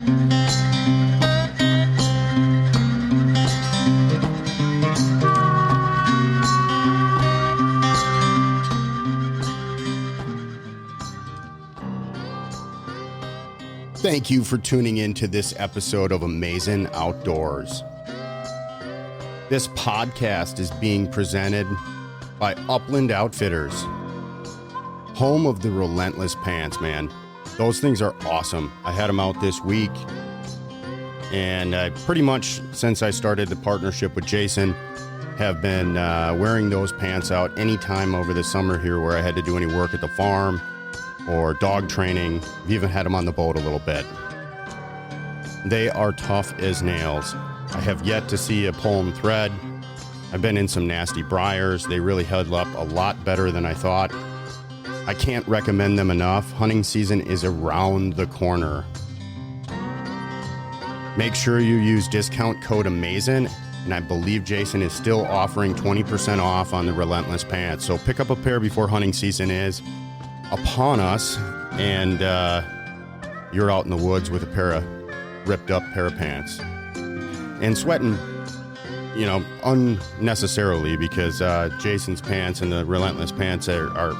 Thank you for tuning in to this episode of Amazing Outdoors. This podcast is being presented by Upland Outfitters, home of the Relentless pants, man. Those things are awesome. I had them out this week, and I pretty much, since I started the partnership with Jason, have been wearing those pants out anytime over the summer here where I had to do any work at the farm or dog training. I've even had them on the boat a little bit. They are tough as nails. I have yet to see a pull 'em thread. I've been in some nasty briars. They really held up a lot better than I thought. I can't recommend them enough. Hunting season is around the corner. Make sure you use discount code AMAZING, and I believe Jason is still offering 20% off on the Relentless pants. So pick up a pair before hunting season is upon us, and you're out in the woods with a pair of ripped up pair of pants and sweating, unnecessarily, because Jason's pants and the Relentless pants are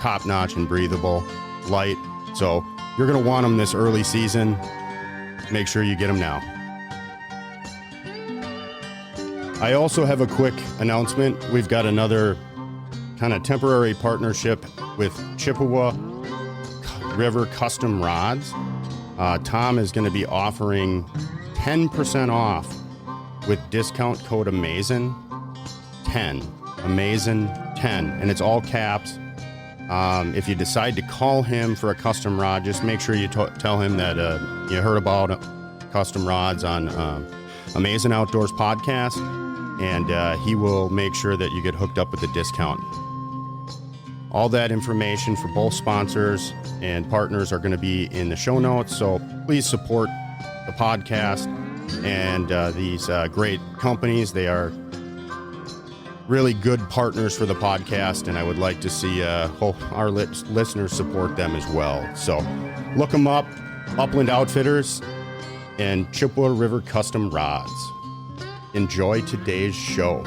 top notch and breathable, light. So you're going to want them this early season. Make sure you get them now. I also have a quick announcement. We've got another kind of temporary partnership with Chippewa River Custom Rods. Tom is going to be offering 10% off with discount code AMAZING10. AMAZING10. And it's all caps. If you decide to call him for a custom rod, just make sure you tell him that you heard about custom rods on Amazing Outdoors podcast, and he will make sure that you get hooked up with a discount. All that information for both sponsors and partners are going to be in the show notes, so please support the podcast and these great companies. They are really good partners for the podcast, and I would like to see our listeners support them as well. So look them up, Upland Outfitters and Chippewa River Custom Rods. Enjoy today's show.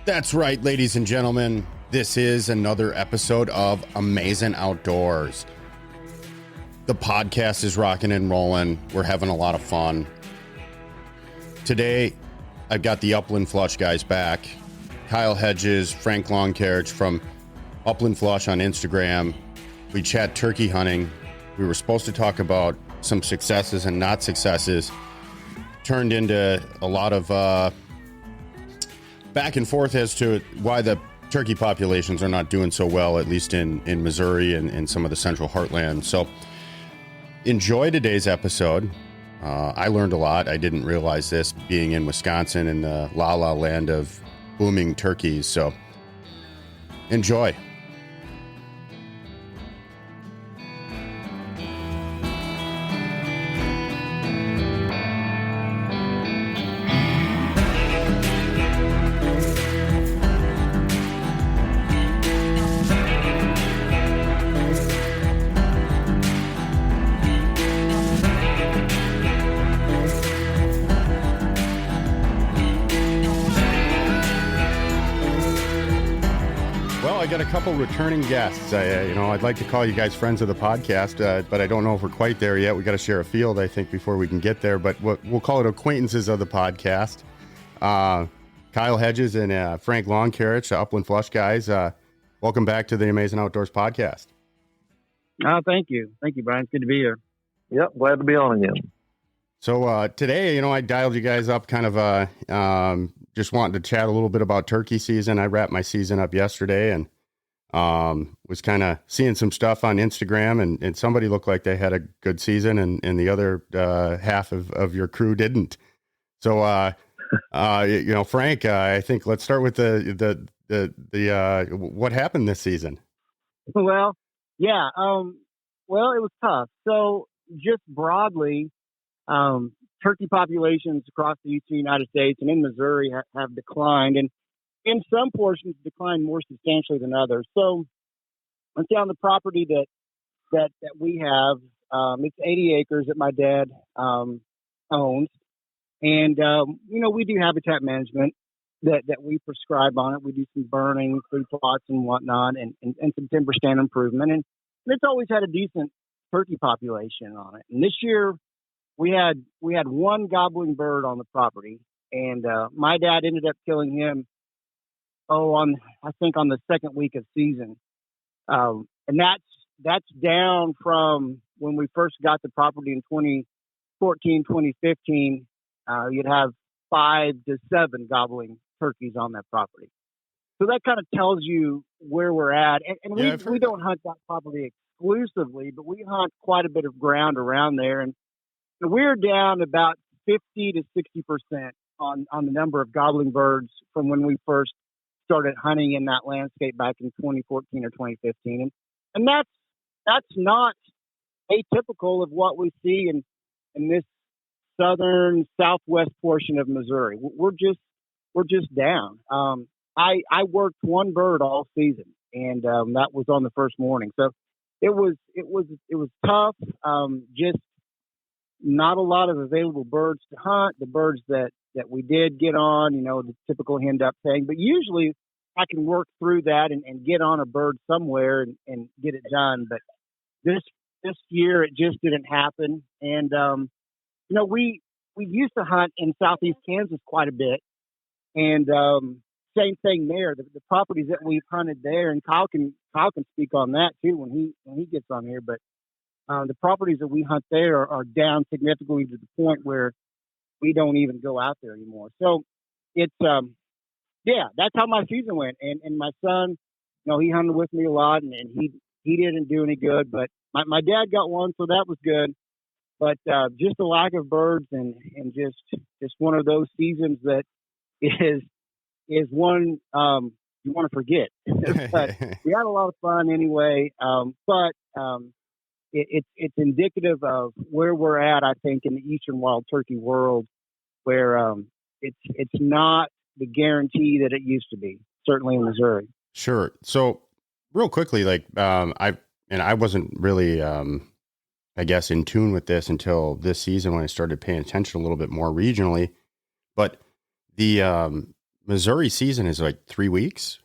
That's right, ladies and gentlemen. This is another episode of Amazing Outdoors. The podcast is rocking and rolling. We're having a lot of fun. Today, I've got the Upland Flush guys back. Kyle Hedges, Frank Longcarriage from Upland Flush on Instagram. We chat turkey hunting. We were supposed to talk about some successes and not successes. Turned into a lot of back and forth as to why the turkey populations are not doing so well, at least in Missouri and some of the central heartlands. So enjoy today's episode. I learned a lot. I didn't realize this, being in Wisconsin in the la-la land of booming turkeys. So enjoy. couple returning guests. I'd like to call you guys friends of the podcast, but I don't know if we're quite there yet. We got to share a field, I think, before we can get there. But we'll call it acquaintances of the podcast. Kyle Hedges and Frank Longcarriage, Upland Flush guys. Welcome back to the Amazing Outdoors podcast. Thank you, Brian. It's good to be here. Yep, glad to be on again. So today, I dialed you guys up kind of just wanting to chat a little bit about turkey season. I wrapped my season up yesterday and was kind of seeing some stuff on Instagram, and somebody looked like they had a good season, and the other half of your crew didn't. So, Frank, I think let's start with the what happened this season. Well, yeah. Well, it was tough. So just broadly, turkey populations across the eastern United States and in Missouri have declined, and in some portions declined more substantially than others. So let's say on the property that we have, it's 80 acres that my dad owns. And, we do habitat management that we prescribe on it. We do some burning, food plots and whatnot, and some timber stand improvement. And it's always had a decent turkey population on it. And this year we had one gobbling bird on the property, and my dad ended up killing him, on the second week of season. And that's down from when we first got the property in 2014, 2015. You'd have 5 to 7 gobbling turkeys on that property. So that kind of tells you where we're at. And we don't hunt that property exclusively, but we hunt quite a bit of ground around there. And we're down about 50 to 60% on the number of gobbling birds from when we first started hunting in that landscape back in 2014 or 2015. And that's not atypical of what we see in this southern southwest portion of Missouri. We're just down. I worked one bird all season, and that was on the first morning. So it was tough. Just not a lot of available birds to hunt. The birds that we did get on, the typical hen duck thing. But usually I can work through that and get on a bird somewhere and get it done. But this year it just didn't happen. And we used to hunt in southeast Kansas quite a bit, and same thing there. The properties that we've hunted there, and Kyle can speak on that too when he gets on here. But the properties that we hunt there are down significantly to the point where we don't even go out there anymore. So it's that's how my season went. And my son, he hunted with me a lot, and he didn't do any good, but my dad got one, so that was good. But just the lack of birds and just one of those seasons that is one you want to forget. But we had a lot of fun anyway. But it's indicative of where we're at, I think, in the eastern wild turkey world, where it's not the guarantee that it used to be, certainly in Missouri. Sure. So real quickly, I wasn't really I guess in tune with this until this season when I started paying attention a little bit more regionally. But the Missouri season is like 3 weeks.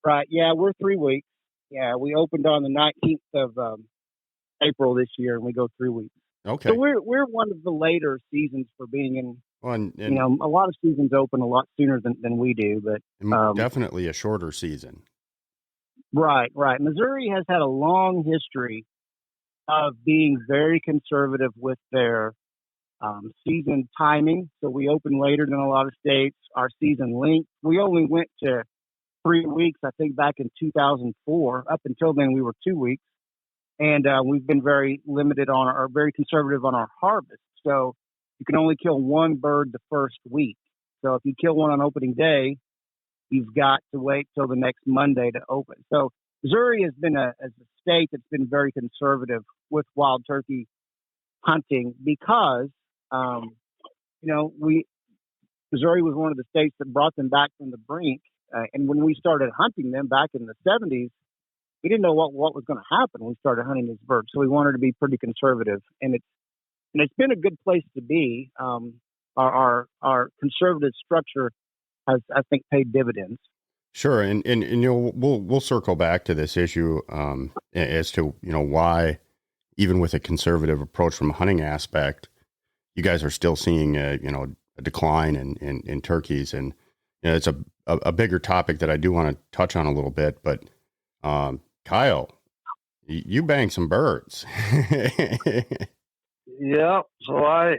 Right. Yeah, we're 3 weeks. Yeah, we opened on the 19th of April this year, and we go 3 weeks. Okay. So we're one of the later seasons for being in. Well, and a lot of seasons open a lot sooner than we do, but definitely a shorter season. Right. Missouri has had a long history of being very conservative with their season timing. So we open later than a lot of states. Our season length, we only went to 3 weeks, I think, back in 2004. Up until then, we were 2 weeks. And we've been very limited very conservative on our harvest. So you can only kill one bird the first week. So if you kill one on opening day, you've got to wait till the next Monday to open. So Missouri has been a state that's been very conservative with wild turkey hunting because, Missouri was one of the states that brought them back from the brink. And when we started hunting them back in the 70s, we didn't know what was going to happen when we started hunting these birds. So we wanted to be pretty conservative, and it's been a good place to be. Our conservative structure has, I think, paid dividends. Sure, and we'll circle back to this issue as to why, even with a conservative approach from a hunting aspect, you guys are still seeing a decline in turkeys, and it's a bigger topic that I do want to touch on a little bit. But Kyle, you bang some birds. Yeah. So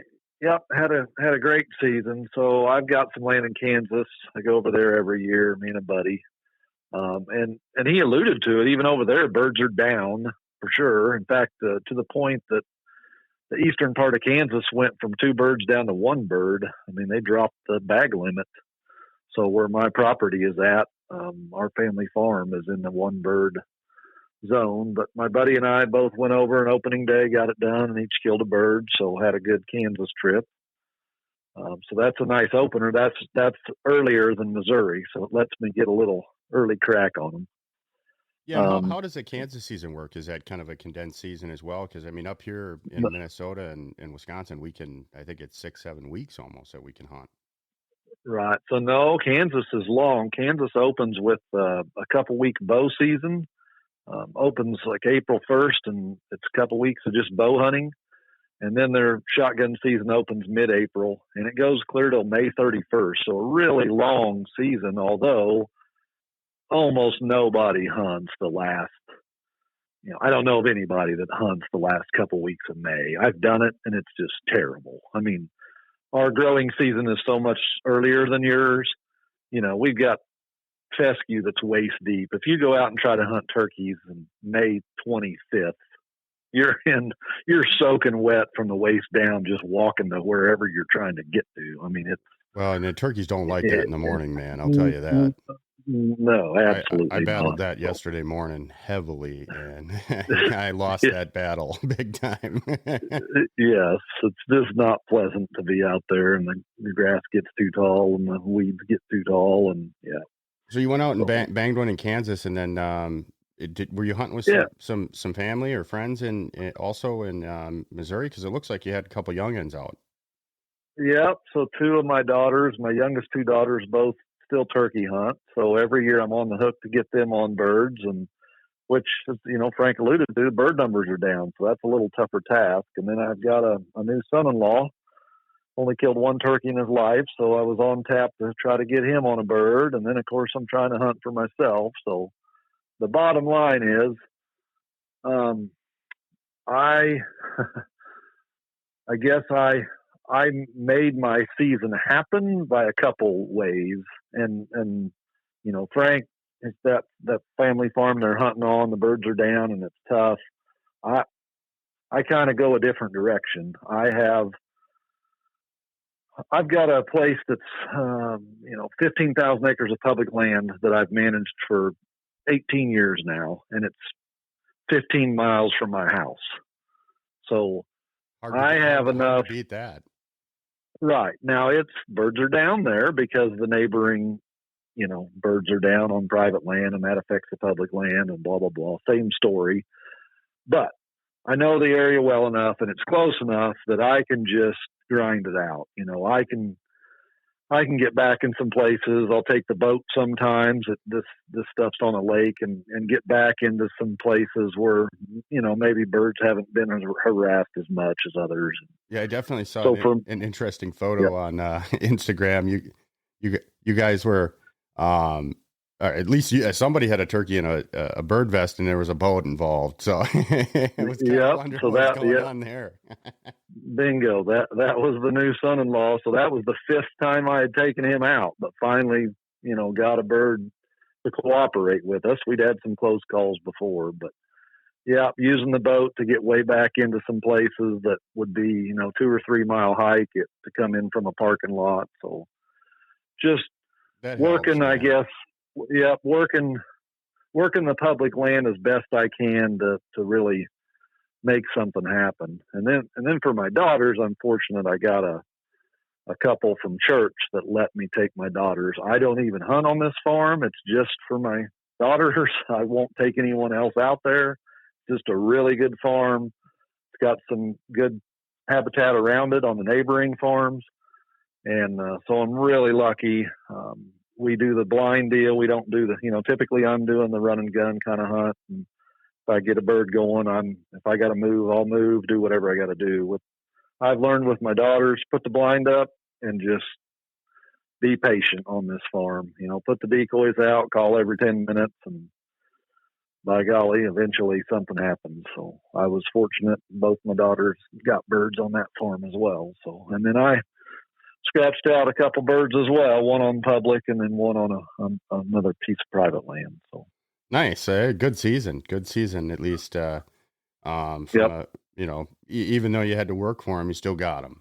had a great season. So I've got some land in Kansas. I go over there every year, me and a buddy. And he alluded to it. Even over there, birds are down for sure. In fact, to the point that the eastern part of Kansas went from 2 birds down to 1 bird. I mean, they dropped the bag limit. So where my property is at, our family farm is in the 1 bird zone. But my buddy and I both went over on opening day, got it done, and each killed a bird. So had a good Kansas trip. So that's a nice opener. That's earlier than Missouri, so it lets me get a little early crack on them. Yeah, and how does the Kansas season work? Is that kind of a condensed season as well? Because I mean, up here in Minnesota and Wisconsin, I think it's 6-7 weeks almost that we can hunt. Right. So no, Kansas is long. Kansas opens with a couple week bow season. Opens like April 1st, and it's a couple weeks of just bow hunting. And then their shotgun season opens mid-April, and it goes clear till May 31st. So a really long season, although almost nobody hunts the last, I don't know of anybody that hunts the last couple weeks of May. I've done it, and it's just terrible. I mean, our growing season is so much earlier than yours. We've got fescue that's waist deep. If you go out and try to hunt turkeys on May 25th, you're soaking wet from the waist down, just walking to wherever you're trying to get to. I mean, and the turkeys don't like that in the morning, man. I'll tell you that. No, absolutely. I battled that yesterday morning heavily, and I lost that battle big time. Yes, it's just not pleasant to be out there, and the grass gets too tall, and the weeds get too tall, and yeah. So you went out and banged one in Kansas, and then were you hunting with some family or friends also in Missouri? Because it looks like you had a couple youngins out. Yep. So 2 of my daughters, my youngest 2 daughters, both still turkey hunt. So every year I'm on the hook to get them on birds, and which, Frank alluded to, the bird numbers are down. So that's a little tougher task. And then I've got a new son-in-law, only killed 1 turkey in his life. So I was on tap to try to get him on a bird. And then, of course, I'm trying to hunt for myself. So the bottom line is, I guess I made my season happen by a couple ways, and Frank, it's that family farm they're hunting on. The birds are down, and it's tough. I kind of go a different direction. I've got a place that's 15,000 acres of public land that I've managed for 18 years now, and it's 15 miles from my house. So I have enough to beat that. Right. Now birds are down there because the neighboring, birds are down on private land, and that affects the public land, and blah, blah, blah. Same story. But I know the area well enough, and it's close enough that I can just grind it out. I can get back in some places. I'll take the boat sometimes. This stuff's on a lake, and get back into some places where, maybe birds haven't been harassed as much as others. Yeah, I definitely saw an interesting photo on Instagram. You guys were, or at least somebody had a turkey in a bird vest, and there was a boat involved. So it was kind of wondering what's going on there. Bingo. That was the new son-in-law. So that was the 5th time I had taken him out, but finally, got a bird to cooperate with us. We'd had some close calls before, but yeah, using the boat to get way back into some places that would be, 2 or 3 mile hike to come in from a parking lot. So just working, I guess. Yeah. Working the public land as best I can to really make something happen. And then for my daughters, I'm fortunate I got a couple from church that let me take my daughters. I don't even hunt on this farm. It's just for my daughters. I won't take anyone else out there. Just a really good farm. It's got some good habitat around it on the neighboring farms. And so I'm really lucky. we do the blind deal. We don't do typically I'm doing the run and gun kind of hunt. And if I get a bird going, if I got to move, I'll move, do whatever I got to do. I've learned with my daughters, put the blind up and just be patient on this farm. Put the decoys out, call every 10 minutes, and by golly, eventually something happens. So I was fortunate. Both my daughters got birds on that farm as well. So, and then I scratched out a couple birds as well, one on public and then one on another piece of private land. So nice. Good season at least. Yep. Even though you had to work for them, you still got them.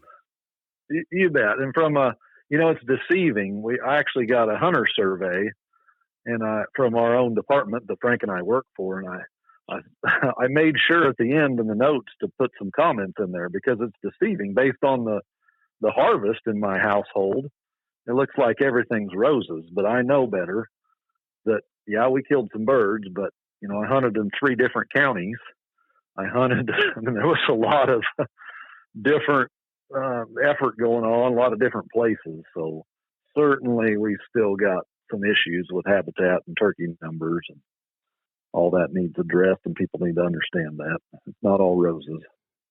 You bet. And from it's deceiving. I actually got a hunter survey, and from our own department that Frank and I work for, and I made sure at the end in the notes to put some comments in there because it's deceiving based on the harvest in my household. It looks like everything's roses, but I know better that, we killed some birds, but, I hunted in 3 different counties. There was a lot of different effort going on, a lot of different places. So certainly we still got some issues with habitat and turkey numbers, and all that needs addressed, and people need to understand that it's not all roses.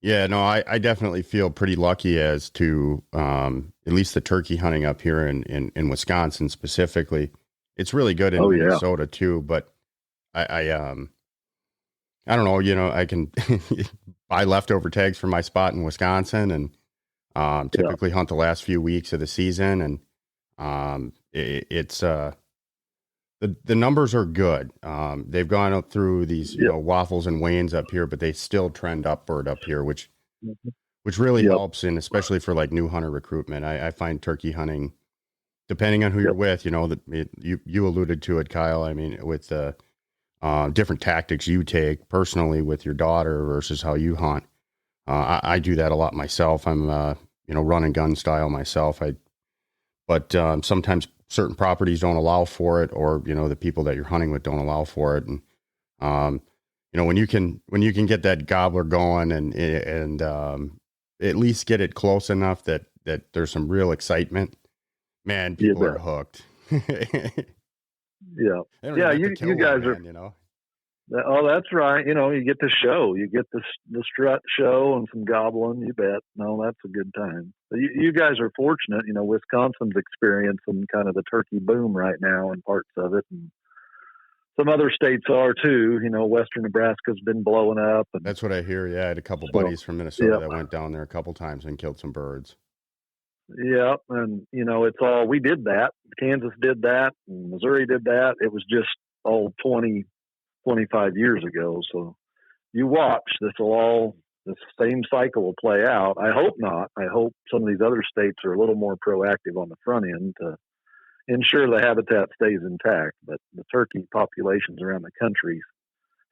Yeah, no, I definitely feel pretty lucky as to at least the turkey hunting up here in Wisconsin specifically. It's really good in Minnesota too, but I don't know, I can buy leftover tags for my spot in Wisconsin and typically hunt the last few weeks of the season, and it's the numbers are good. They've gone up through these waffles and wanes up here, but they still trend upward up here, which really helps, and especially for like new hunter recruitment. I find turkey hunting, depending on who you're with, that you alluded to it, Kyle. I mean, with the different tactics you take personally with your daughter versus how you hunt. I do that a lot myself. I'm run and gun style myself. But sometimes certain properties don't allow for it, or the people that you're hunting with don't allow for it. And when you can get that gobbler going and at least get it close enough that there's some real excitement, man, people are hooked. You guys are. Oh, that's right. You get the show, you get the strut show and some gobbling. You bet. No, that's a good time. You guys are fortunate. Wisconsin's experiencing kind of the turkey boom right now in parts of it, and some other states are too. Western Nebraska's been blowing up. And that's what I hear. Yeah, I had a couple buddies from Minnesota that went down there a couple times and killed some birds. Yeah, and it's all, we did that. Kansas did that, and Missouri did that. It was just all 25 years ago. So you watch, the same cycle will play out. I hope not. I hope some of these other states are a little more proactive on the front end to ensure the habitat stays intact. But the turkey populations around the country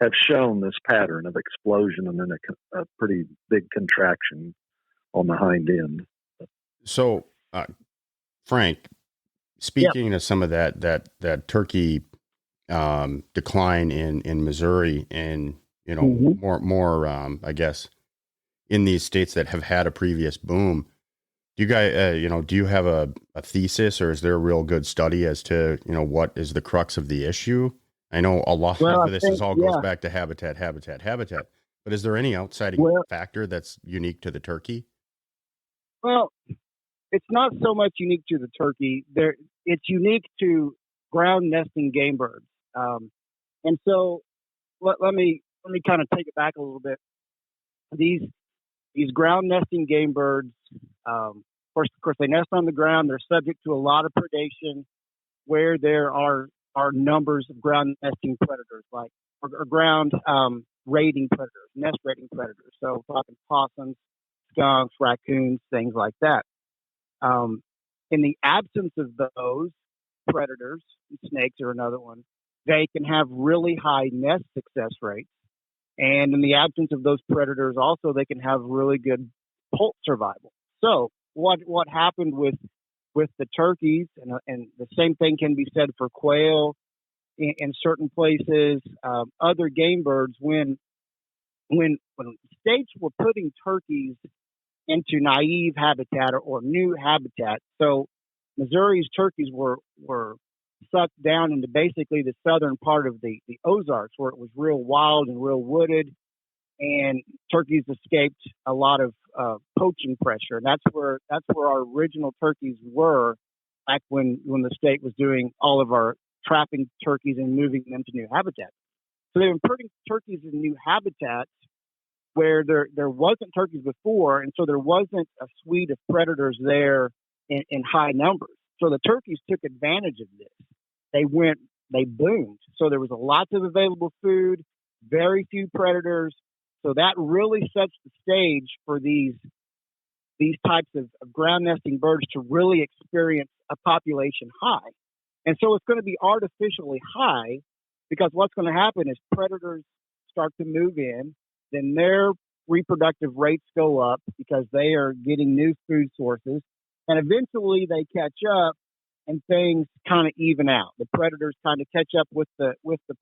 have shown this pattern of explosion and then a pretty big contraction on the hind end. So, Frank, speaking of some of that turkey decline in Missouri, and more I guess in these states that have had a previous boom, do you guys do you have a thesis, or is there a real good study as to what is the crux of the issue? I know a lot of this goes back to habitat, but is there any outside factor that's unique to the turkey? Well, it's not so much unique to the turkey. It's unique to ground nesting game birds. And so let me kind of take it back a little bit. These ground nesting game birds, of course, they nest on the ground. They're subject to a lot of predation where there are numbers of ground nesting predators, or ground raiding predators, nest raiding predators. So talking possums, skunks, raccoons, things like that. In the absence of those predators, snakes are another one, they can have really high nest success rates. And in the absence of those predators also, they can have really good poult survival. So what happened with the turkeys, and the same thing can be said for quail in certain places, other game birds, when states were putting turkeys into naive habitat or new habitat. So Missouri's turkeys were sucked down into basically the southern part of the Ozarks, where it was real wild and real wooded, and turkeys escaped a lot of poaching pressure. And that's where our original turkeys were back when the state was doing all of our trapping turkeys and moving them to new habitats. So they were putting turkeys in new habitats where there wasn't turkeys before, and so there wasn't a suite of predators there in high numbers. So the turkeys took advantage of this. They boomed. So there was lots of available food, very few predators. So that really sets the stage for these types of ground nesting birds to really experience a population high. And so it's going to be artificially high because what's going to happen is predators start to move in, then their reproductive rates go up because they are getting new food sources, and eventually they catch up and things kind of even out. The predators kind of catch up with the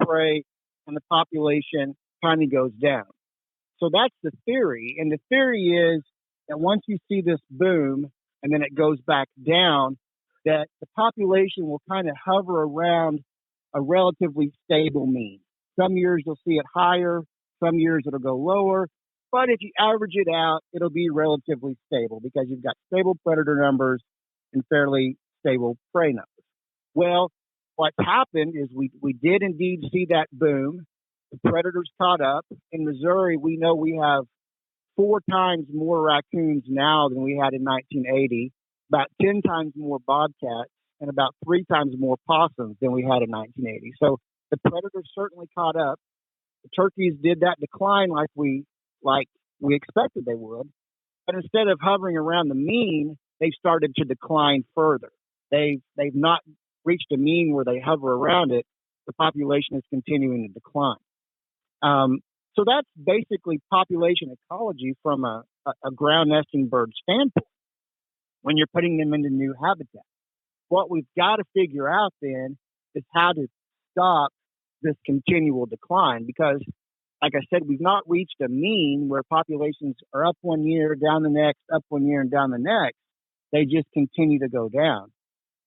prey, and the population kind of goes down. So that's the theory. And the theory is that once you see this boom and then it goes back down, that the population will kind of hover around a relatively stable mean. Some years you'll see it higher, some years it'll go lower. But if you average it out, it'll be relatively stable because you've got stable predator numbers and fairly stable prey numbers. Well, what's happened is we did indeed see that boom. The predators caught up. In Missouri, we know we have 4 times more raccoons now than we had in 1980, about 10 times more bobcats, and about 3 times more possums than we had in 1980. So the predators certainly caught up. The turkeys did that decline like we expected they would, but instead of hovering around the mean, they started to decline further. They've not reached a mean where they hover around it. The population is continuing to decline. So that's basically population ecology from a ground nesting bird standpoint when you're putting them into new habitats. What we've got to figure out then is how to stop this continual decline because, like I said, we've not reached a mean where populations are up one year, down the next, up one year, and down the next. They just continue to go down.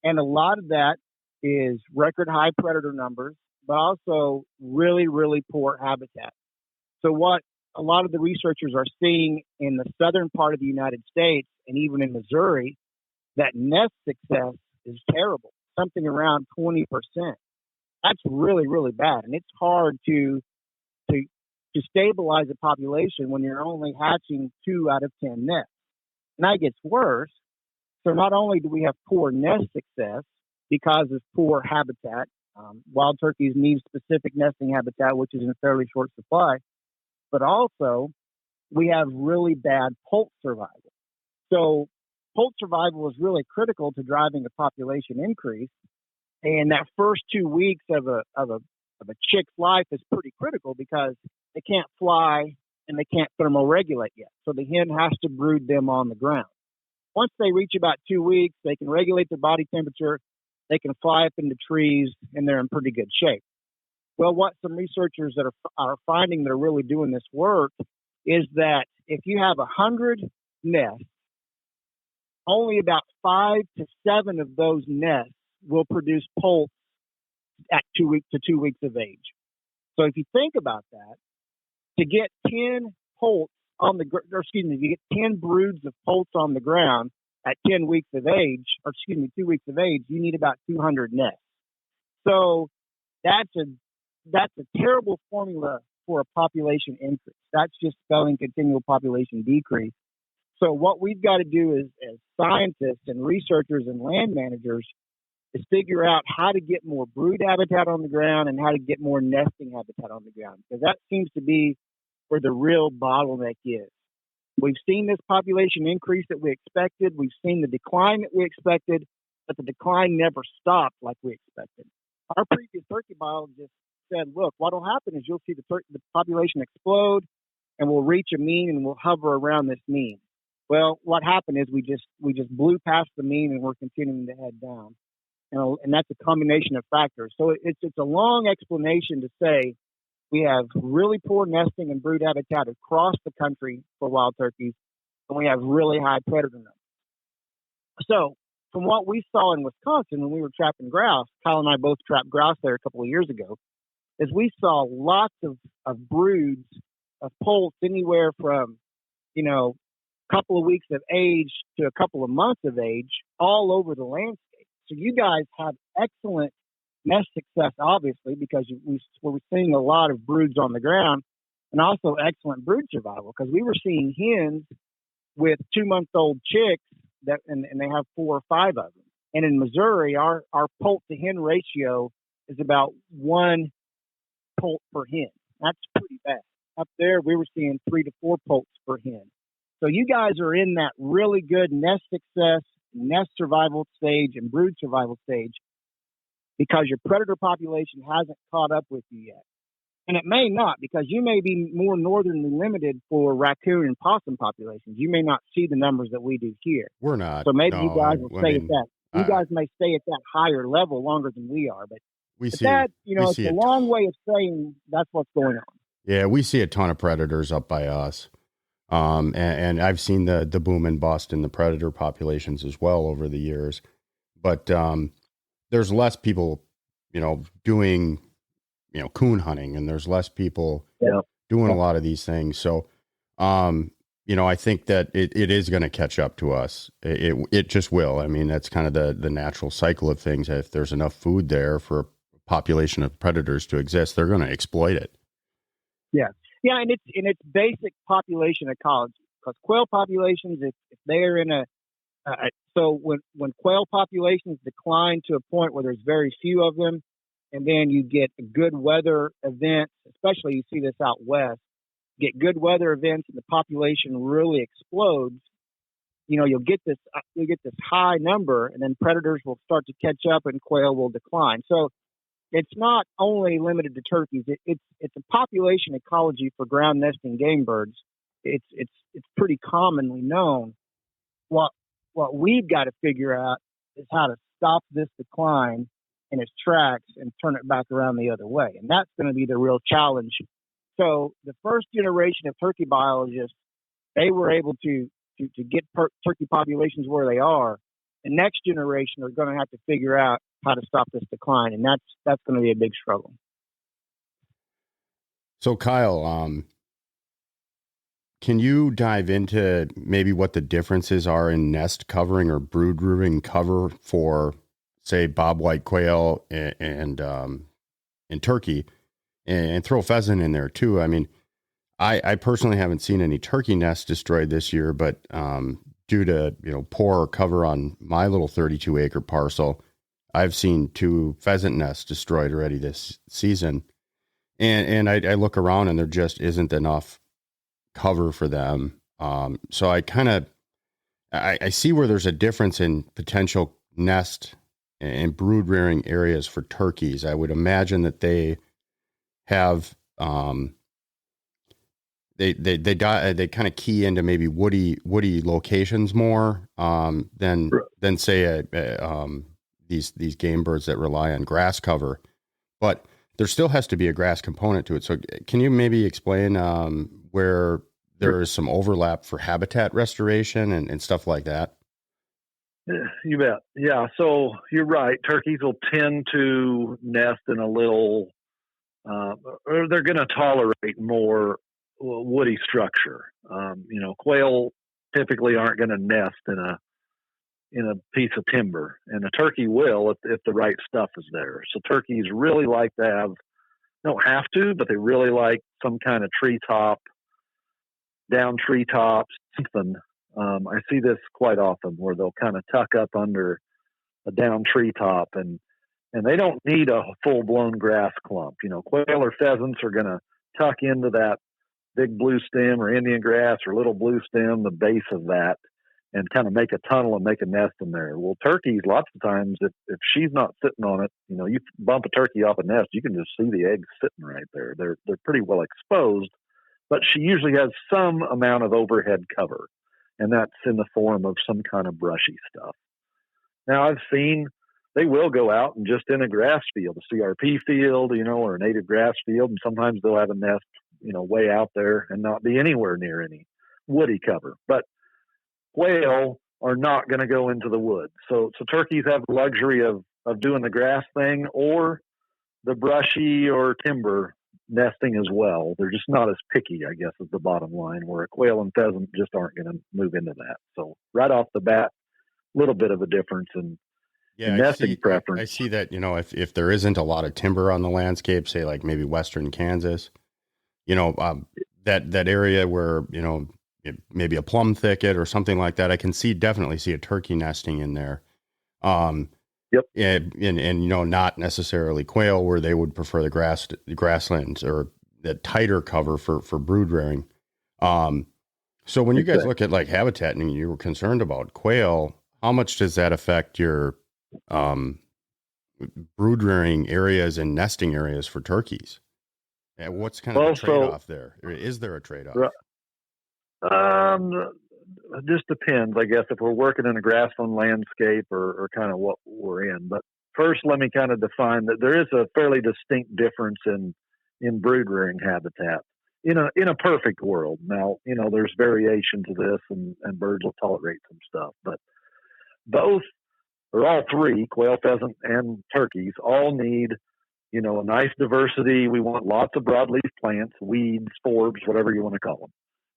And a lot of that is record high predator numbers, but also really, really poor habitat. So what a lot of the researchers are seeing in the southern part of the United States and even in Missouri, that nest success is terrible, something around 20%. That's really, really bad. And it's hard to stabilize a population when you're only hatching 2 out of 10 nests. And that gets worse. So not only do we have poor nest success because of poor habitat, wild turkeys need specific nesting habitat, which is in fairly short supply, but also we have really bad poult survival. So poult survival is really critical to driving a population increase. And that first 2 weeks of a chick's life is pretty critical because they can't fly and they can't thermoregulate yet. So the hen has to brood them on the ground. Once they reach about 2 weeks, they can regulate their body temperature, they can fly up into trees, and they're in pretty good shape. Well, what some researchers that are finding that are really doing this work is that if you have 100 nests, only about 5 to 7 of those nests will produce poults at 2 weeks of age. So if you think about that, to get 10 poults on the, or excuse me, to get 10 broods of poults on the ground at 10 weeks of age, or excuse me, 2 weeks of age, you need about 200 nests. So that's a terrible formula for a population increase. That's just spelling continual population decrease. So what we've got to do as scientists and researchers and land managers is figure out how to get more brood habitat on the ground and how to get more nesting habitat on the ground, because that seems to be where the real bottleneck is. We've seen this population increase that we expected. We've seen the decline that we expected, but the decline never stopped like we expected. Our previous turkey biologist said, look, what will happen is you'll see the population explode and we'll reach a mean and we'll hover around this mean. Well, what happened is we just blew past the mean and we're continuing to head down. And that's a combination of factors. So it's a long explanation to say we have really poor nesting and brood habitat across the country for wild turkeys, and we have really high predator numbers. So from what we saw in Wisconsin when we were trapping grouse, Kyle and I both trapped grouse there a couple of years ago, is we saw lots of broods of poults anywhere from, a couple of weeks of age to a couple of months of age all over the landscape. So you guys have excellent nest success, obviously, because we're seeing a lot of broods on the ground, and also excellent brood survival, because we were seeing hens with 2-month-old chicks and they have 4 or 5 of them. And in Missouri, our poult to hen ratio is about 1 poult per hen. That's pretty bad. Up there, we were seeing 3 to 4 poults per hen. So you guys are in that really good nest success, nest survival stage, and brood survival stage because your predator population hasn't caught up with you yet. And it may not, because you may be more northernly limited for raccoon and possum populations. You may not see the numbers that we do here. We're not. So maybe no, you guys will stay at that. You guys may stay at that higher level longer than we are. But it's a long way of saying that's what's going on. Yeah, we see a ton of predators up by us. And I've seen the boom and bust in the predator populations as well over the years. But there's less people, doing, coon hunting, and there's less people doing a lot of these things. So, I think that it is going to catch up to us. It just will. I mean, that's kind of the natural cycle of things. If there's enough food there for a population of predators to exist, they're going to exploit it. Yeah. Yeah, and it's basic population ecology, because quail populations, if they're in so when quail populations decline to a point where there's very few of them, and then you get a good weather event, especially you see this out west, get good weather events and the population really explodes, you'll get this high number, and then predators will start to catch up and quail will decline. So it's not only limited to turkeys. It's a population ecology for ground nesting game birds. It's pretty commonly known. What we've got to figure out is how to stop this decline in its tracks and turn it back around the other way, and that's going to be the real challenge. So the first generation of turkey biologists, they were able to get turkey populations where they are. The next generation are going to have to figure out how to stop this decline, and that's going to be a big struggle. So Kyle, can you dive into maybe what the differences are in nest covering or brood roofing cover for, say, bobwhite quail and turkey, and throw pheasant in there too? I mean, I personally haven't seen any turkey nests destroyed this year, but due to poor cover on my little 32-acre parcel, I've seen 2 pheasant nests destroyed already this season. And I look around and there just isn't enough cover for them. So I see where there's a difference in potential nest and brood rearing areas for turkeys. I would imagine that they have, they kind of key into maybe woody locations more, than say, these game birds that rely on grass cover, but there still has to be a grass component to it. So can you maybe explain where there is some overlap for habitat restoration and stuff like that? You bet. Yeah. So you're right. Turkeys will tend to nest in a little, or they're going to tolerate more woody structure. Quail typically aren't going to nest in a piece of timber, and a turkey will if the right stuff is there. So turkeys really like to have, don't have to, but they really like some kind of down treetops, something. I see this quite often where they'll kind of tuck up under a down treetop, and they don't need a full-blown grass clump. Quail or pheasants are going to tuck into that big blue stem or Indian grass or little blue stem, the base of that, and kind of make a tunnel and make a nest in there. Well, turkeys, lots of times, if she's not sitting on it, you bump a turkey off a nest, you can just see the eggs sitting right there. They're pretty well exposed, but she usually has some amount of overhead cover, and that's in the form of some kind of brushy stuff. Now, I've seen they will go out and just in a grass field, a CRP field, or a native grass field, and sometimes they'll have a nest, way out there and not be anywhere near any woody cover. But quail are not going to go into the woods. So turkeys have the luxury of doing the grass thing or the brushy or timber nesting as well. They're just not as picky, I guess, is the bottom line, where a quail and pheasant just aren't going to move into that. So right off the bat, a little bit of a difference in nesting preference. I see that, if there isn't a lot of timber on the landscape, say like maybe Western Kansas, that area where, maybe a plum thicket or something like that, I can definitely see a turkey nesting in there. Yep. And not necessarily quail, where they would prefer the grasslands or the tighter cover for brood rearing. So when you guys look at like habitat and you were concerned about quail, how much does that affect your brood rearing areas and nesting areas for turkeys? And what's kind of the trade-off there? Or is there a trade-off? It just depends, I guess, if we're working in a grassland landscape or kind of what we're in. But first, let me kind of define that there is a fairly distinct difference in brood rearing habitat in a perfect world. Now, there's variation to this, and birds will tolerate some stuff, but both or all three, quail, pheasant, and turkeys, all need a nice diversity. We want lots of broadleaf plants, weeds, forbs, whatever you want to call them,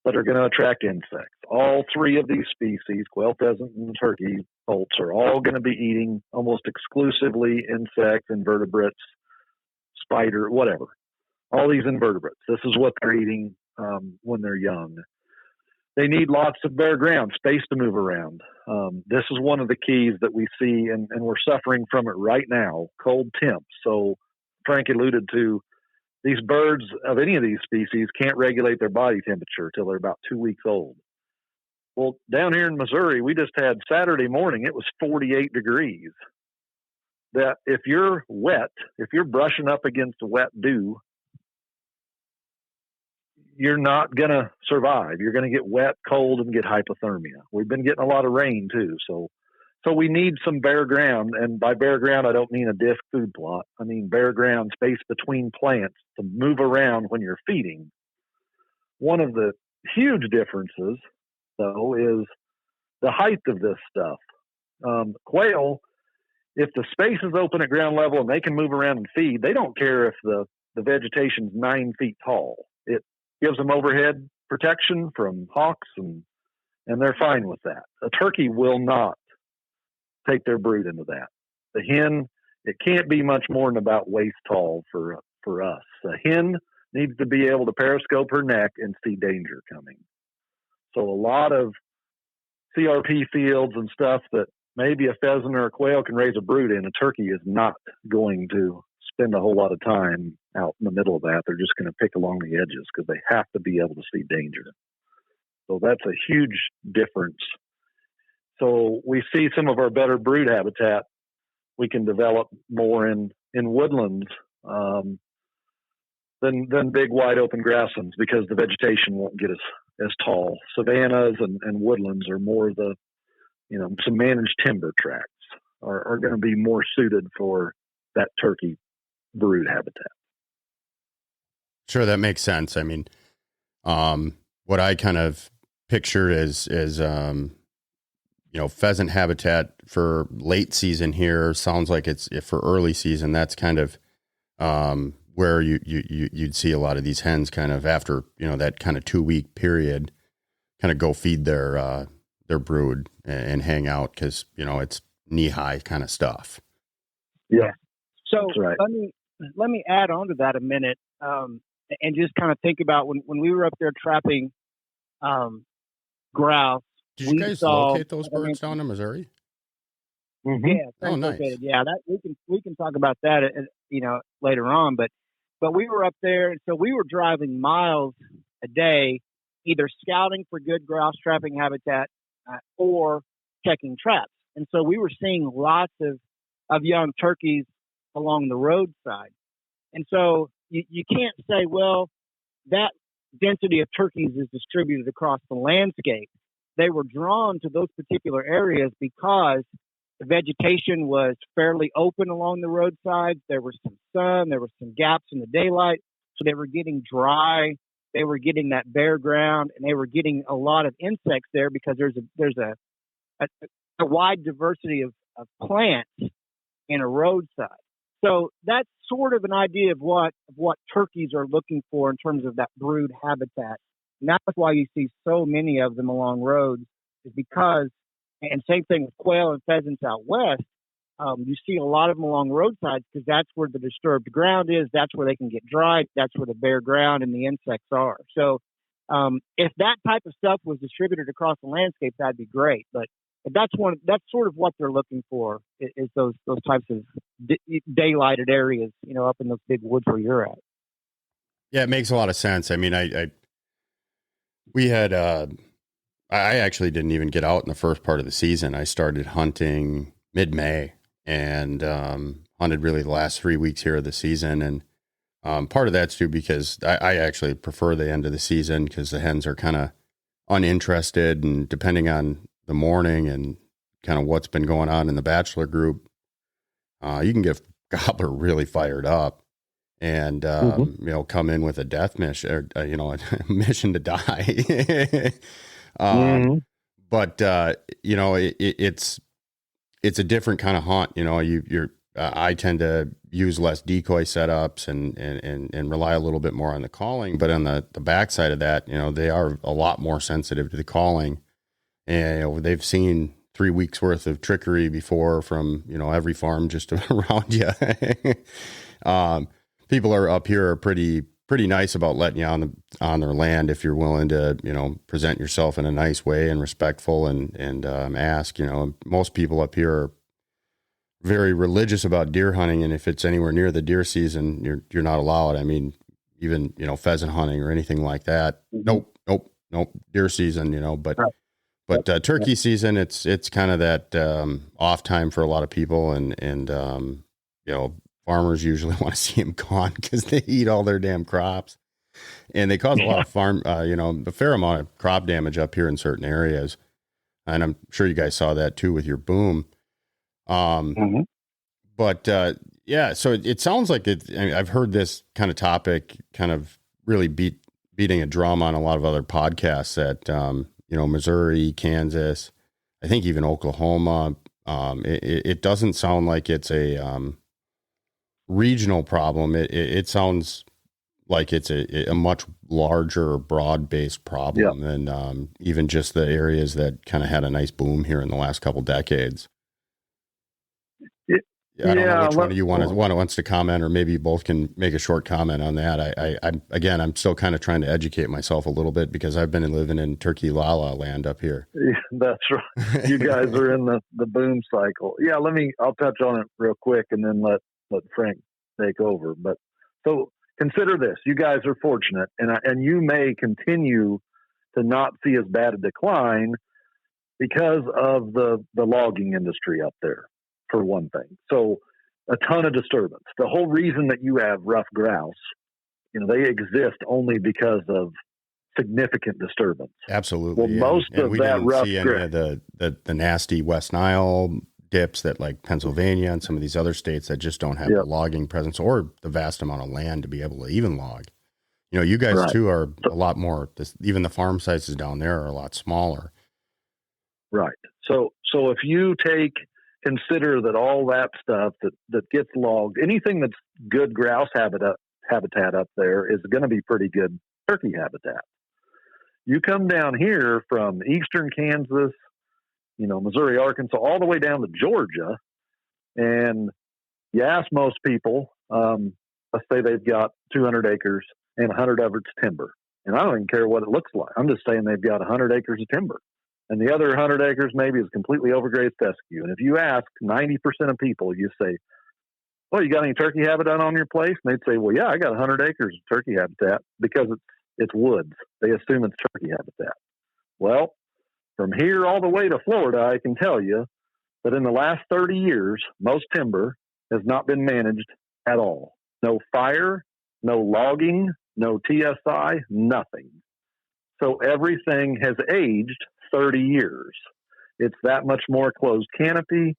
that are going to attract insects. All three of these species, quail, pheasant, and turkey poults, are all going to be eating almost exclusively insects, invertebrates, spider, whatever. All these invertebrates. This is what they're eating when they're young. They need lots of bare ground, space to move around. This is one of the keys that we see, and we're suffering from it right now, cold temps. So Frank alluded to, these birds of any of these species can't regulate their body temperature till they're about 2 weeks old. Well, down here in Missouri, we just had Saturday morning, it was 48 degrees. That if you're wet, if you're brushing up against wet dew, you're not going to survive. You're going to get wet, cold, and get hypothermia. We've been getting a lot of rain too. So we need some bare ground. And by bare ground, I don't mean a disc food plot. I mean bare ground, space between plants to move around when you're feeding. One of the huge differences, though, is the height of this stuff. Quail, if the space is open at ground level and they can move around and feed, they don't care if the vegetation's 9 feet tall. It gives them overhead protection from hawks, and they're fine with that. A turkey will not take their brood into that. The hen, it can't be much more than about waist tall for us. A hen needs to be able to periscope her neck and see danger coming. So a lot of CRP fields and stuff that maybe a pheasant or a quail can raise a brood in, a turkey is not going to spend a whole lot of time out in the middle of that. They're just going to pick along the edges because they have to be able to see danger. So that's a huge difference. So we see some of our better brood habitat we can develop more in woodlands than big wide open grasslands, because the vegetation won't get as tall. Savannas and woodlands are more the, some managed timber tracts are going to be more suited for that turkey brood habitat. Sure, that makes sense. I mean, what I kind of pictured is pheasant habitat for late season here sounds like it's, if for early season, that's kind of where you'd see a lot of these hens kind of after, that kind of 2 week period, kind of go feed their brood and hang out, because, it's knee high kind of stuff. Yeah. So that's right. let me add on to that a minute, and just kind of think about when we were up there trapping grouse. Did you guys locate those birds down in Missouri? Mm-hmm. Yeah. Oh, nice. Located. Yeah, that we can talk about that, later on. But we were up there, and so we were driving miles a day, either scouting for good grouse trapping habitat or checking traps. And so we were seeing lots of young turkeys along the roadside. And so you can't say, well, that density of turkeys is distributed across the landscape. They were drawn to those particular areas because the vegetation was fairly open along the roadsides. There was some sun, there were some gaps in the daylight. So they were getting dry. They were getting that bare ground, and they were getting a lot of insects there because there's a a wide diversity of plants in a roadside. So that's sort of an idea of what turkeys are looking for in terms of that brood habitat. And that's why you see so many of them along roads, is because, and same thing with quail and pheasants out west, you see a lot of them along roadsides because that's where the disturbed ground is. That's where they can get dried. That's where the bare ground and the insects are. So if that type of stuff was distributed across the landscape, that'd be great. But that's sort of what they're looking for, is those types of daylighted areas, up in those big woods where you're at. Yeah, it makes a lot of sense. I mean, I actually didn't even get out in the first part of the season. I started hunting mid-May and hunted really the last 3 weeks here of the season. And part of that's too because I actually prefer the end of the season because the hens are kind of uninterested, and depending on the morning and kind of what's been going on in the bachelor group, you can get gobbler really fired up and, come in with a death mission, or, a mission to die. But, it's a different kind of hunt. I tend to use less decoy setups and rely a little bit more on the calling, but on the backside of that, they are a lot more sensitive to the calling, and they've seen 3 weeks worth of trickery before from, every farm just around you. People are up here are pretty nice about letting you on their land if you're willing to, present yourself in a nice way and respectful and ask. Most people up here are very religious about deer hunting, and if it's anywhere near the deer season, you're not allowed. I mean, even pheasant hunting or anything like that. Nope. Deer season, but. Right. But turkey season, it's kind of that off time for a lot of people, and farmers usually want to see them gone because they eat all their damn crops, and they cause a lot of a fair amount of crop damage up here in certain areas, and I'm sure you guys saw that too with your boom. But so it sounds like I've heard this kind of topic kind of really beating a drum on a lot of other podcasts that. Missouri, Kansas, I think even Oklahoma. It doesn't sound like it's a regional problem. It sounds like it's a much larger, broad-based problem than even just the areas that kind of had a nice boom here in the last couple decades. I don't know which one of you wants to comment, or maybe you both can make a short comment on that. I'm still kind of trying to educate myself a little bit because I've been living in Turkey Lala land up here. Yeah, that's right. You guys are in the boom cycle. Yeah, I'll touch on it real quick and then let Frank take over. But so consider this: you guys are fortunate, and you may continue to not see as bad a decline because of the logging industry up there. For one thing. So a ton of disturbance. The whole reason that you have rough grouse, they exist only because of significant disturbance. Absolutely. Well, most of that rough see any of the nasty West Nile dips that like Pennsylvania and some of these other states that just don't have the logging presence or the vast amount of land to be able to even log. You guys too are a lot more, even the farm sizes down there are a lot smaller. Right. So if you consider that all that stuff that gets logged, anything that's good grouse habitat up there is going to be pretty good turkey habitat. You come down here from eastern Kansas, Missouri, Arkansas, all the way down to Georgia, and you ask most people, let's say they've got 200 acres and 100 of it's timber. And I don't even care what it looks like. I'm just saying they've got 100 acres of timber. And the other 100 acres maybe is completely overgrazed fescue. And if you ask 90% of people, you say, well, you got any turkey habitat on your place? And they'd say, well, yeah, I got 100 acres of turkey habitat because it's woods. They assume it's turkey habitat. Well, from here all the way to Florida, I can tell you that in the last 30 years, most timber has not been managed at all. No fire, no logging, no TSI, nothing. So everything has aged 30 years. It's that much more closed canopy.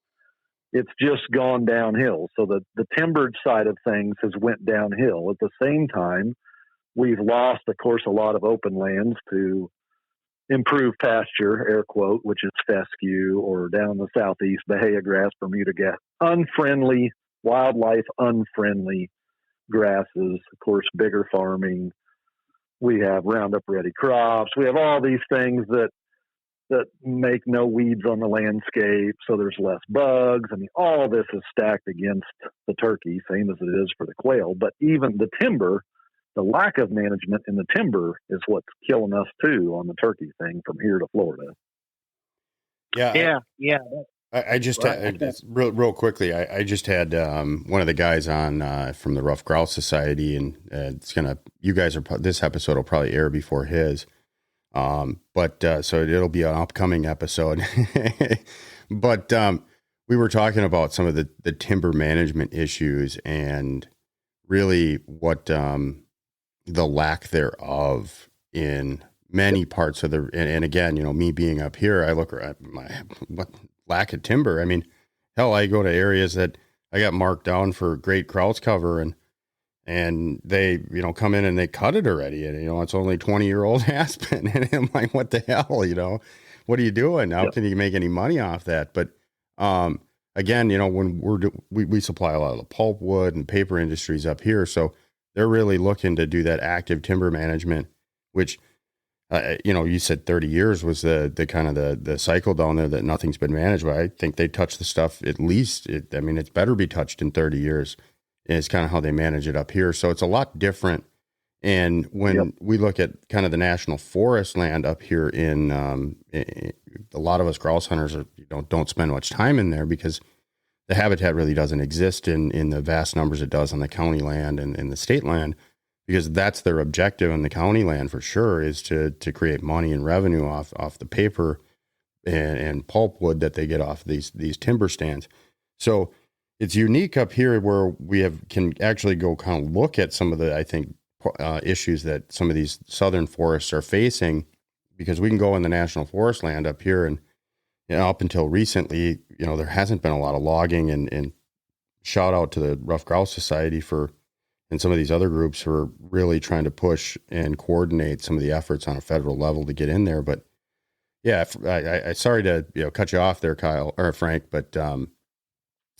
It's just gone downhill. So the timbered side of things has went downhill. At the same time, we've lost, of course, a lot of open lands to improved pasture, air quote, which is fescue, or down the southeast, Bahia grass, Bermuda grass, unfriendly, wildlife unfriendly grasses. Of course, bigger farming. We have Roundup Ready crops. We have all these things that make no weeds on the landscape, so there's less bugs. I mean, all of this is stacked against the turkey, same as it is for the quail. But even the timber, the lack of management in the timber is what's killing us too on the turkey thing from here to Florida. Yeah. I just real quickly. I just had one of the guys on from the Rough Grouse Society, and this episode will probably air before his. But so it'll be an upcoming episode. But we were talking about some of the timber management issues and really what the lack thereof in many parts of and again, me being up here, I look at what lack of timber. I mean, hell, I go to areas that I got marked down for great grouse cover, and they, come in and they cut it already. And, it's only 20-year-old aspen. And I'm like, what the hell, what are you doing? How can you make any money off that? But, again, when we supply a lot of the pulp wood and paper industries up here. So they're really looking to do that active timber management, which, you said 30 years was the kind of the cycle down there that nothing's been managed. But I think they touch the stuff at least. It's better be touched in 30 years. Is kind of how they manage it up here. So it's a lot different. And when we look at kind of the national forest land up here in a lot of us grouse hunters don't spend much time in there because the habitat really doesn't exist in the vast numbers it does on the county land and in the state land, because that's their objective on the county land for sure, is to create money and revenue off the paper and pulpwood that they get off these timber stands. So it's unique up here where we can actually go kind of look at some of the, I think, issues that some of these southern forests are facing, because we can go in the national forest land up here and up until recently, there hasn't been a lot of logging, and shout out to the Rough Grouse Society and some of these other groups who are really trying to push and coordinate some of the efforts on a federal level to get in there. But yeah, I sorry to cut you off there, Kyle or Frank, but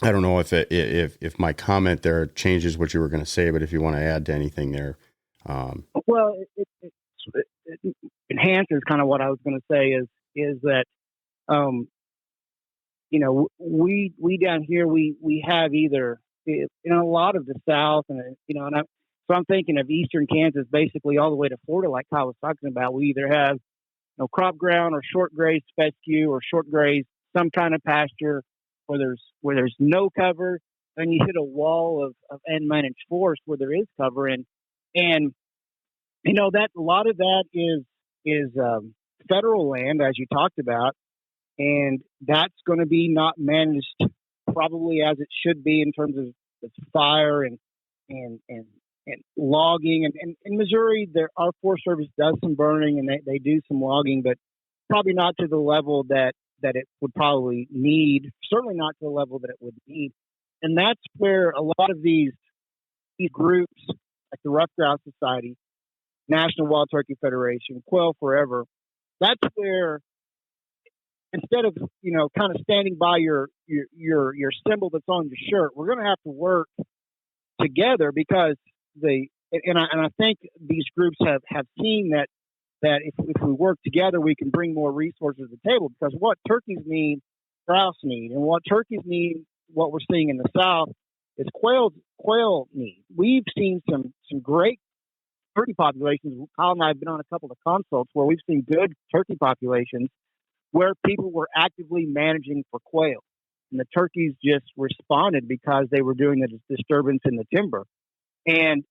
I don't know if my comment there changes what you were going to say, but if you want to add to anything there. Well, it enhances kind of what I was going to say is that, we down here, we have either, in a lot of the South and, so I'm thinking of Eastern Kansas, basically all the way to Florida, like Kyle was talking about. We either have, crop ground or short grazed fescue or short grazed some kind of pasture, where there's no cover, then you hit a wall of unmanaged forest where there is cover, and that a lot of that is federal land, as you talked about, and that's going to be not managed probably as it should be in terms of fire and logging. And in Missouri, our Forest Service does some burning and they do some logging, but probably not to the level that it would probably need, certainly not to the level that it would need. And that's where a lot of these groups, like the Rough Grouse Society, National Wild Turkey Federation, Quail Forever, that's where, instead of, kind of standing by your symbol that's on your shirt, we're going to have to work together, because I think these groups have seen that if we work together, we can bring more resources to the table, because what turkeys need, grouse need, and what turkeys need, what we're seeing in the South, is quail need. We've seen some great turkey populations. Kyle and I have been on a couple of consults where we've seen good turkey populations where people were actively managing for quail, and the turkeys just responded because they were doing the disturbance in the timber. And,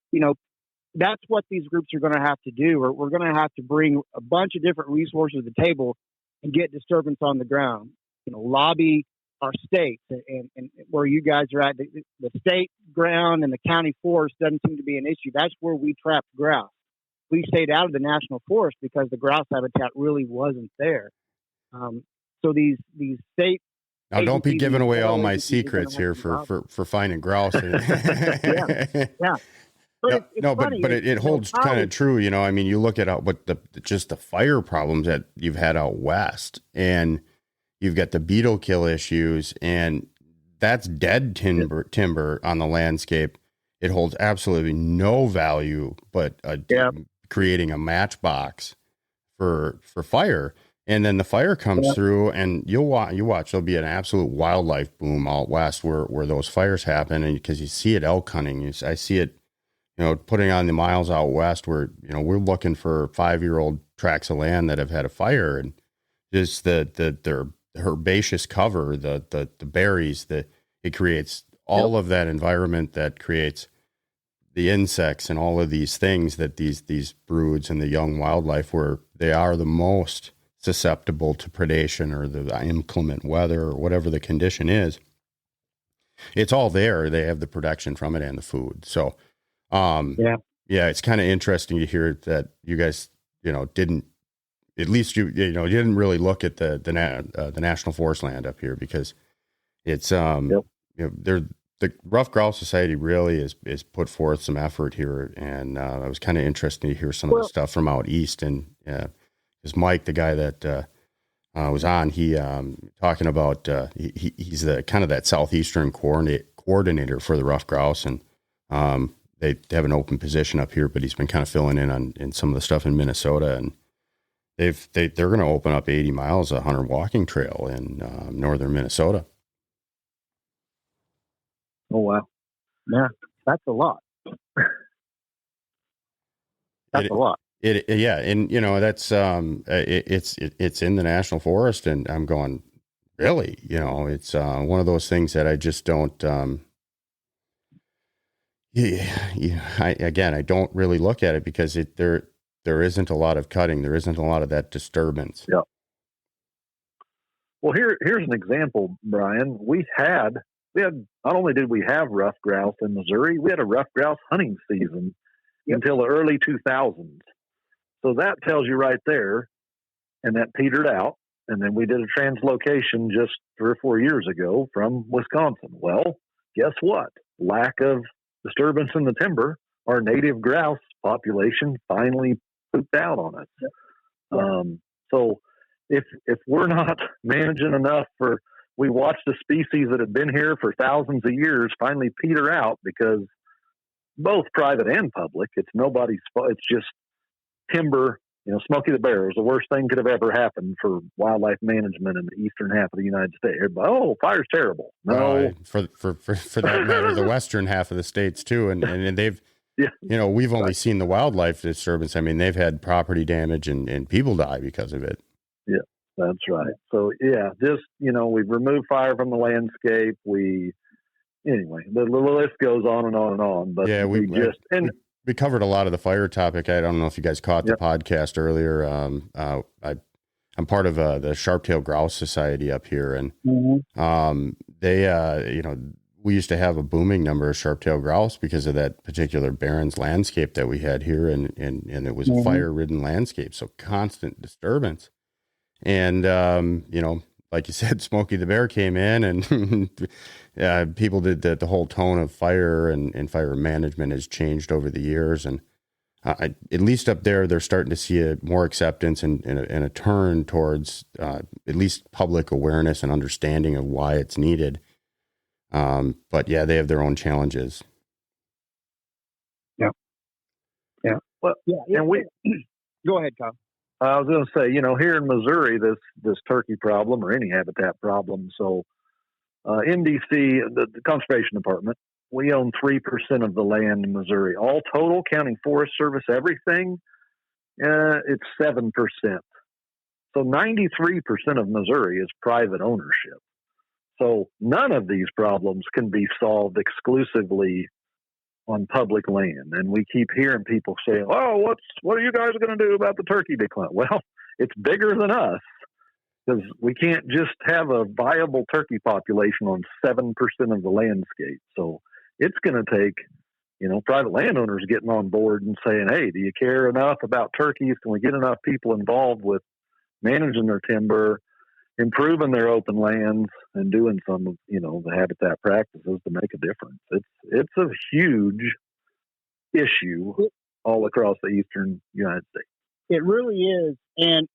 that's what these groups are going to have to do. Or we're going to have to bring a bunch of different resources to the table and get disturbance on the ground. Lobby our states, and where you guys are at, the state ground and the county forest doesn't seem to be an issue. That's where we trapped grouse. We stayed out of the national forest because the grouse habitat really wasn't there. So these state. Now, don't be giving away all my secrets here for finding grouse. Yeah. But No, it's no, funny. but it holds kind of true. I mean, you look at what just the fire problems that you've had out west, and you've got the beetle kill issues, and that's dead timber on the landscape. It holds absolutely no value, but creating a matchbox for fire. And then the fire comes through, and you watch. There'll be an absolute wildlife boom out west where those fires happen, and because you see it elk hunting, I see it. Putting on the miles out west where, we're looking for 5-year-old tracts of land that have had a fire, and just their herbaceous cover, the berries, it creates all of that environment that creates the insects and all of these things that these broods and the young wildlife, where they are the most susceptible to predation or the inclement weather or whatever the condition is. It's all there. They have the protection from it and the food. So, it's kind of interesting to hear that you guys, didn't, at least you didn't really look at the national forest land up here, because it's, the Rough Grouse Society really is put forth some effort here. And, it was kind of interesting to hear some of the stuff from out east. And, because Mike, the guy that, was on, he, talking about, he's the kind of that Southeastern coordinator for the Rough Grouse. And, they have an open position up here, but he's been kind of filling in some of the stuff in Minnesota, and they're going to open up 80 miles of hunter walking trail in northern Minnesota. Oh wow, yeah, that's a lot. That's a lot. And that's it's in the national forest, and I'm going, really, it's one of those things that I just don't. I don't really look at it, because there isn't a lot of cutting. There isn't a lot of that disturbance. Yeah. Well, here's an example, Brian. We had not only did we have rough grouse in Missouri, we had a rough grouse hunting season until the early 2000s. So that tells you right there, and that petered out. And then we did a translocation just 3 or 4 years ago from Wisconsin. Well, guess what? Lack of disturbance in the timber, our native grouse population finally pooped out on us. So if we're not managing enough we watched a species that had been here for thousands of years finally peter out, because both private and public, it's nobody's fault. It's just timber. Smokey the Bear was the worst thing could have ever happened for wildlife management in the eastern half of the United States. Oh, fire's terrible. No, for that matter, the western half of the states too, and they've, we've only seen the wildlife disturbance. I mean, they've had property damage and people die because of it. Yeah, that's right. So just we've removed fire from the landscape. Anyway, the list goes on and on and on. But we covered a lot of the fire topic. I don't know if you guys caught the podcast earlier. I'm part of the Sharp-tailed Grouse Society up here, and they, we used to have a booming number of sharp-tailed grouse because of that particular barrens landscape that we had here, and it was a fire-ridden landscape, so constant disturbance. And like you said, Smokey the Bear came in, and people did the whole tone of fire and fire management has changed over the years. And at least up there, they're starting to see a more acceptance and a turn towards at least public awareness and understanding of why it's needed. But they have their own challenges. Yeah. Yeah. Well, and we go ahead, Kyle. I was going to say, here in Missouri, this turkey problem or any habitat problem. So, NDC, the Conservation Department, we own 3% of the land in Missouri. All total, counting Forest Service, everything, it's 7%. So 93% of Missouri is private ownership. So none of these problems can be solved exclusively on public land. And we keep hearing people say, oh, what are you guys going to do about the turkey decline? Well, it's bigger than us, because we can't just have a viable turkey population on 7% of the landscape. So it's going to take, private landowners getting on board and saying, hey, do you care enough about turkeys? Can we get enough people involved with managing their timber, improving their open lands, and doing some of, the habitat practices to make a difference? It's a huge issue all across the eastern United States. It really is. And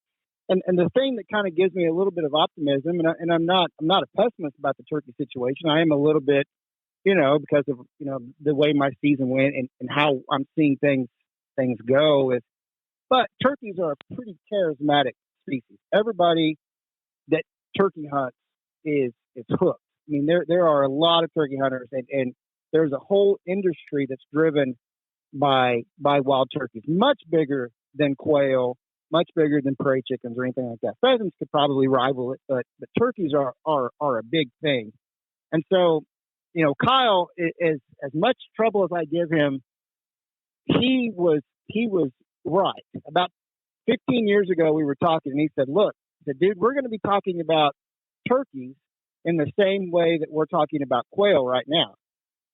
the thing that kind of gives me a little bit of optimism, and I'm not a pessimist about the turkey situation. I am a little bit, because of, the way my season went and how I'm seeing things go is, but turkeys are a pretty charismatic species. Everybody that turkey hunts is hooked. I mean, there are a lot of turkey hunters, and there's a whole industry that's driven by wild turkeys, much bigger than quail, much bigger than prairie chickens or anything like that. Pheasants could probably rival it, but turkeys are a big thing. And so, Kyle is as much trouble as I give him. He was right. About 15 years ago, we were talking, and he said, "Look, dude, we're going to be talking about turkeys in the same way that we're talking about quail right now."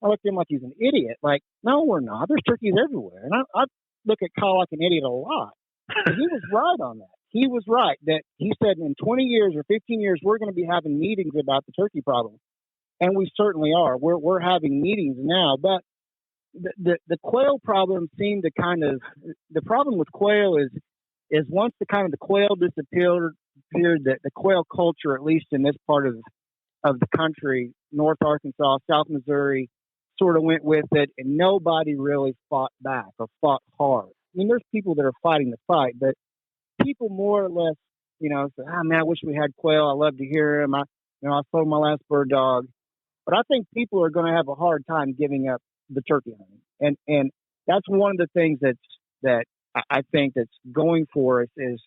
I looked at him like he's an idiot. Like, no, we're not. There's turkeys everywhere. And I look at Kyle like an idiot a lot. But he was right on that. He was right that he said in 20 years or 15 years, we're going to be having meetings about the turkey problem. And we certainly are. We're having meetings now. But the quail problem seemed to the problem with quail is once the quail disappeared, the quail culture, at least in this part of the country, North Arkansas, South Missouri, sort of went with it, and nobody really fought back or fought hard. I mean, there's people that are fighting the fight, but people more or less, say, "Oh man, I wish we had quail. I love to hear him. I sold my last bird dog." But I think people are going to have a hard time giving up the turkey hunting, and that's one of the things that I think that's going for us is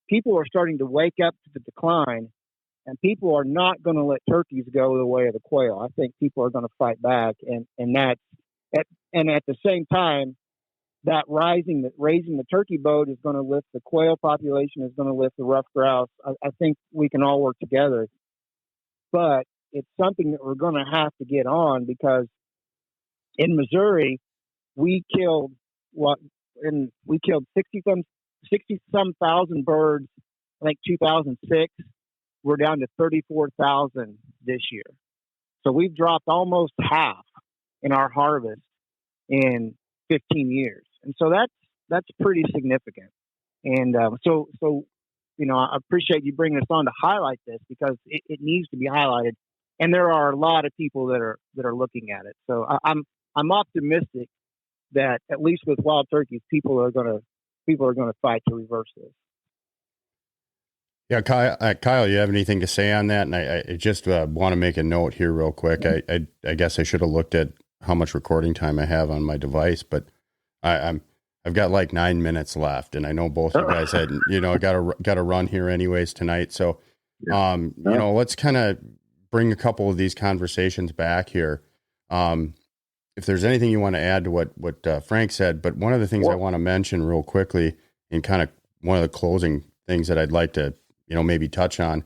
people are starting to wake up to the decline. And people are not going to let turkeys go the way of the quail. I think people are going to fight back, and at the same time, that raising the turkey boat is going to lift the quail population, is going to lift the ruffed grouse. I think we can all work together, but it's something that we're going to have to get on because in Missouri, we killed 60 some thousand birds. I think 2006. We're down to 34,000 this year. So we've dropped almost half in our harvest in 15 years. And so that's pretty significant. And so I appreciate you bringing us on to highlight this because it needs to be highlighted. And there are a lot of people that are looking at it. So I'm optimistic that at least with wild turkeys, people are going to fight to reverse this. Yeah, Kyle, you have anything to say on that? And I just want to make a note here real quick. I guess I should have looked at how much recording time I have on my device, but I've got like 9 minutes left, and I know both you guys had got to run here anyways tonight. So, let's kind of bring a couple of these conversations back here. If there's anything you want to add to what Frank said, but one of the things I want to mention real quickly, and kind of one of the closing things that I'd like to maybe touch on.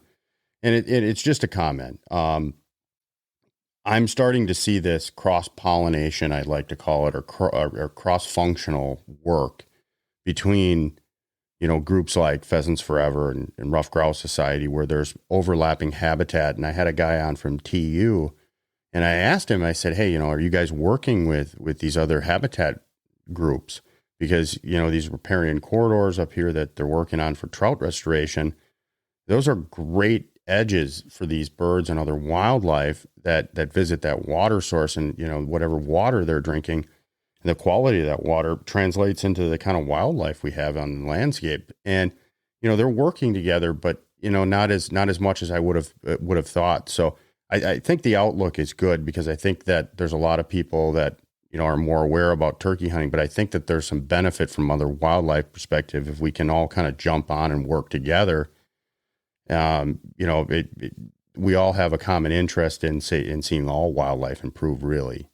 And it's just a comment. I'm starting to see this cross-pollination, I'd like to call it, or cross-functional work between, groups like Pheasants Forever and Rough Grouse Society, where there's overlapping habitat. And I had a guy on from TU, and I asked him, I said, "Hey, are you guys working with these other habitat groups? Because, these riparian corridors up here that they're working on for trout restoration, those are great edges for these birds and other wildlife that visit that water source, and whatever water they're drinking, and the quality of that water translates into the kind of wildlife we have on the landscape. And they're working together, but not as much as I would have thought. So I think the outlook is good because I think that there's a lot of people that are more aware about turkey hunting, but I think that there's some benefit from other wildlife perspective if we can all kind of jump on and work together. We all have a common interest in seeing all wildlife improve, really.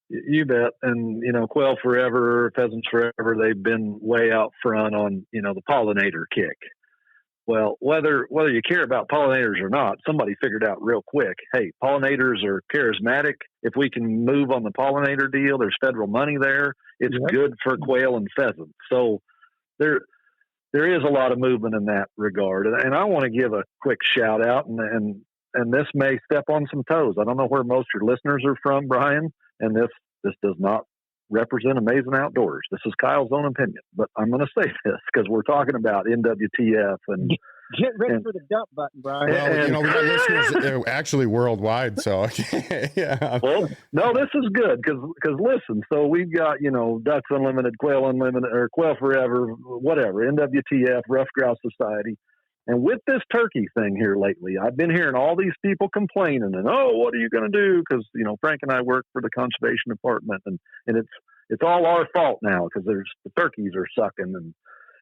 You bet. And, Quail Forever, Pheasants Forever, they've been way out front on, the pollinator kick. Well, whether you care about pollinators or not, somebody figured out real quick, hey, pollinators are charismatic. If we can move on the pollinator deal, there's federal money there. It's good for quail and pheasants. So there is a lot of movement in that regard. And I want to give a quick shout out, and this may step on some toes. I don't know where most of your listeners are from, Brian, and this does not represent Amazing Outdoors. This is Kyle's own opinion, but I'm going to say this because we're talking about NWTF and get ready for the dump button, Brian. Well, we got listeners actually worldwide, so yeah. Well, no, this is good because listen, so we've got Ducks Unlimited, Quail Unlimited, or Quail Forever, whatever, NWTF, Rough Grouse Society. And with this turkey thing here lately, I've been hearing all these people complaining and, what are you going to do? Because, Frank and I work for the conservation department and it's all our fault now because the turkeys are sucking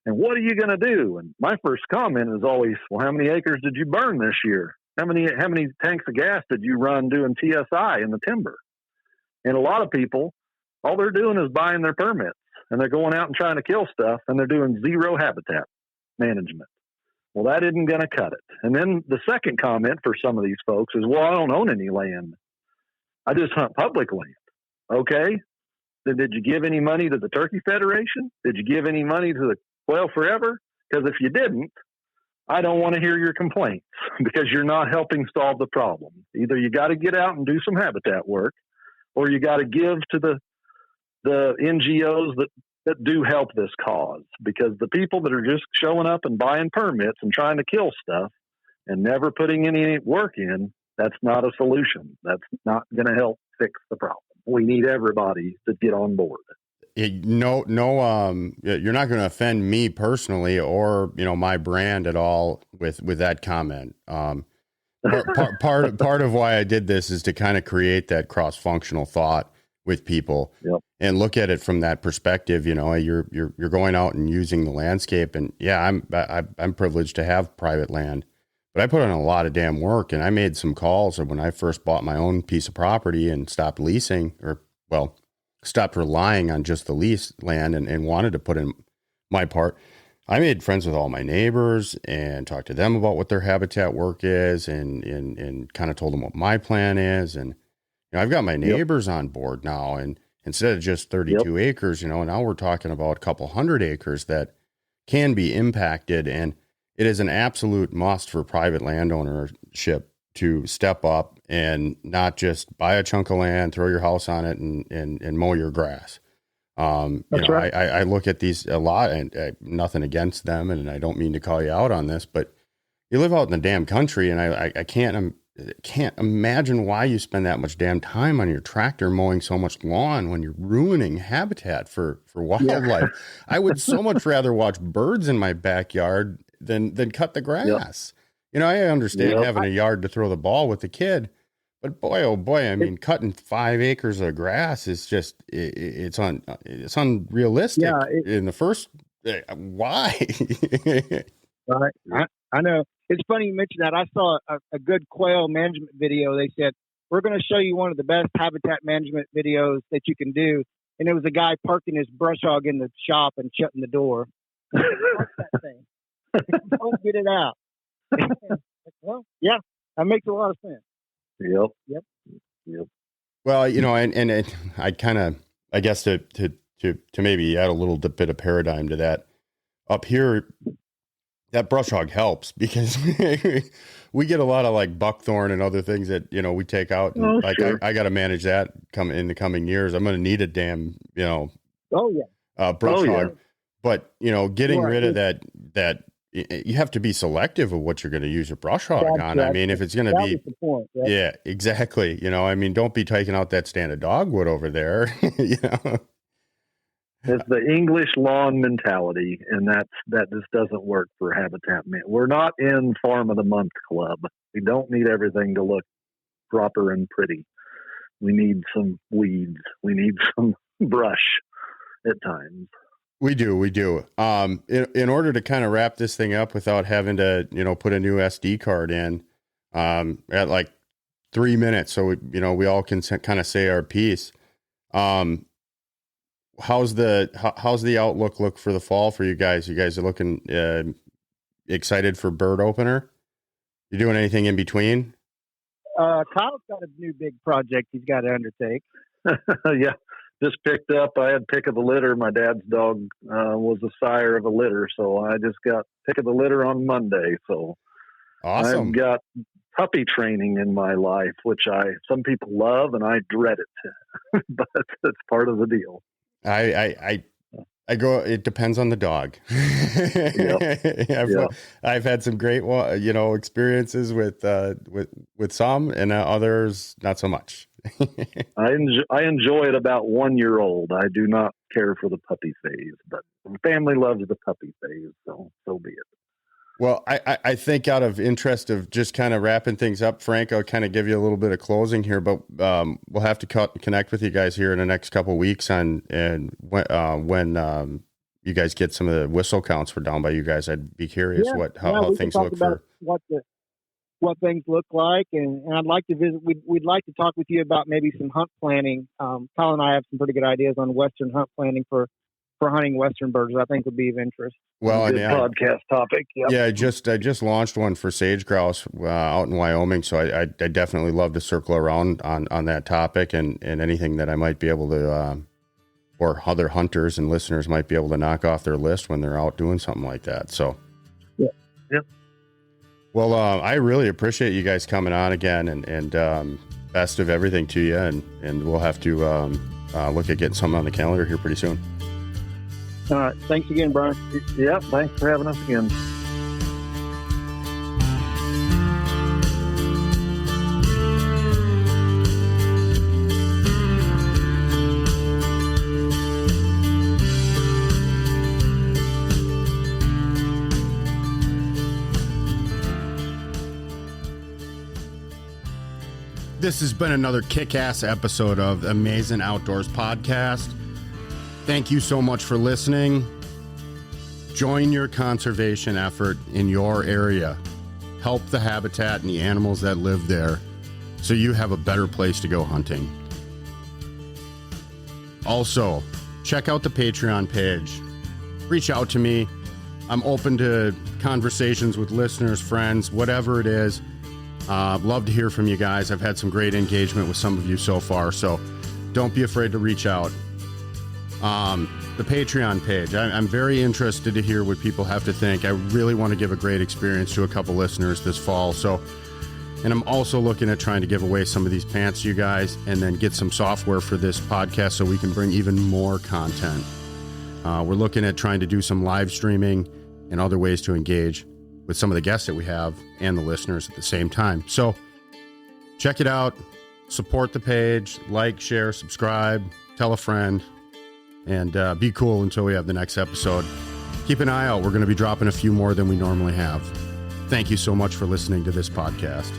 and what are you going to do? And my first comment is always, well, how many acres did you burn this year? How many tanks of gas did you run doing TSI in the timber? And a lot of people, all they're doing is buying their permits and they're going out and trying to kill stuff and they're doing zero habitat management. Well, that isn't going to cut it. And then the second comment for some of these folks is, well, I don't own any land. I just hunt public land. Okay. Then did you give any money to the Turkey Federation? Did you give any money to the Quail Forever? Because if you didn't, I don't want to hear your complaints because you're not helping solve the problem. Either you got to get out and do some habitat work or you got to give to the NGOs that do help this cause, because the people that are just showing up and buying permits and trying to kill stuff and never putting any work in, that's not a solution. That's not going to help fix the problem. We need everybody to get on board. You're not going to offend me personally or, my brand at all with that comment. Part of why I did this is to kind of create that cross-functional thought with people. Yep. And look at it from that perspective. You're going out and using the landscape, and yeah, I'm privileged to have private land, but I put in a lot of damn work, and I made some calls when I first bought my own piece of property and stopped leasing, stopped relying on just the lease land and wanted to put in my part. I made friends with all my neighbors and talked to them about what their habitat work is, and kind of told them what my plan is, and I've got my neighbors on board now, and instead of just 32 acres, now we're talking about a couple hundred acres that can be impacted. And it is an absolute must for private landownership to step up and not just buy a chunk of land, throw your house on it and mow your grass. That's right. I look at these a lot, and nothing against them. And I don't mean to call you out on this, but you live out in the damn country, and I can't imagine why you spend that much damn time on your tractor mowing so much lawn when you're ruining habitat for wildlife. Yeah. I would so much rather watch birds in my backyard than cut the grass. Yep. I understand having a yard to throw the ball with the kid, but boy, oh boy, I mean, cutting 5 acres of grass is just, it's unrealistic. Yeah, in the first, why? I know. It's funny you mentioned that. I saw a good quail management video. They said, we're going to show you one of the best habitat management videos that you can do. And it was a guy parking his brush hog in the shop and shutting the door. Park that thing. Don't get it out. Well, yeah, that makes a lot of sense. Yep. Well, and I kind of, I guess to maybe add a little bit of paradigm to that, up here, that brush hog helps because we get a lot of like buckthorn and other things that, we take out. And sure. I got to manage that in the coming years. I'm going to need a damn, brush hog. Yeah. But, getting rid of that you have to be selective of what you're going to use your brush hog on. I mean, if it's going to be, the point, right? Yeah, exactly. Don't be taking out that stand of dogwood over there, It's the English lawn mentality, and that just doesn't work for habitat man. We're not in Farm of the Month Club. We don't need everything to look proper and pretty. We need some weeds. We need some brush at times. We do. In order to kind of wrap this thing up without having to, put a new SD card in at like 3 minutes, so we all can kind of say our piece. How's the outlook look for the fall for you guys? You guys are looking excited for bird opener? You doing anything in between? Kyle's got a new big project he's got to undertake. Yeah, just picked up. I had pick of the litter. My dad's dog was the sire of a litter, so I just got pick of the litter on Monday. So awesome. I've got puppy training in my life, which some people love and I dread it, but it's part of the deal. I go, it depends on the dog. I've had some great, experiences with some, and others not so much. I enjoy it about 1 year old. I do not care for the puppy phase, but the family loves the puppy phase, so be it. Well, I think out of interest of just kind of wrapping things up, Frank, I'll kind of give you a little bit of closing here, but we'll have to connect with you guys here in the next couple of weeks when you guys get some of the whistle counts for down by you guys. I'd be curious how things look for what things look like, and I'd like to visit. We'd like to talk with you about maybe some hunt planning. Colin and I have some pretty good ideas on Western hunt planning for hunting Western birds. I think would be of interest. Well, good podcast topic. Yep. Yeah, I just launched one for sage grouse out in Wyoming, so I definitely love to circle around on that topic and anything that I might be able to, or other hunters and listeners might be able to knock off their list when they're out doing something like that. So, yeah. Yep. Well, I really appreciate you guys coming on again, and best of everything to you, and we'll have to look at getting something on the calendar here pretty soon. All right. Thanks again, Brian. Yep. Thanks for having us again. This has been another kick-ass episode of Amazing Outdoors Podcast. Thank you so much for listening. Join your conservation effort in your area. Help the habitat and the animals that live there so you have a better place to go hunting. Also, check out the Patreon page. Reach out to me. I'm open to conversations with listeners, friends, whatever it is. Love to hear from you guys. I've had some great engagement with some of you so far, so don't be afraid to reach out. The Patreon page. I'm very interested to hear what people have to think. I really want to give a great experience to a couple listeners this fall. And I'm also looking at trying to give away some of these pants to you guys and then get some software for this podcast so we can bring even more content. We're looking at trying to do some live streaming and other ways to engage with some of the guests that we have and the listeners at the same time. So check it out, support the page, like, share, subscribe, tell a friend, and be cool until we have the next episode. Keep an eye out. We're going to be dropping a few more than we normally have. Thank you so much for listening to this podcast.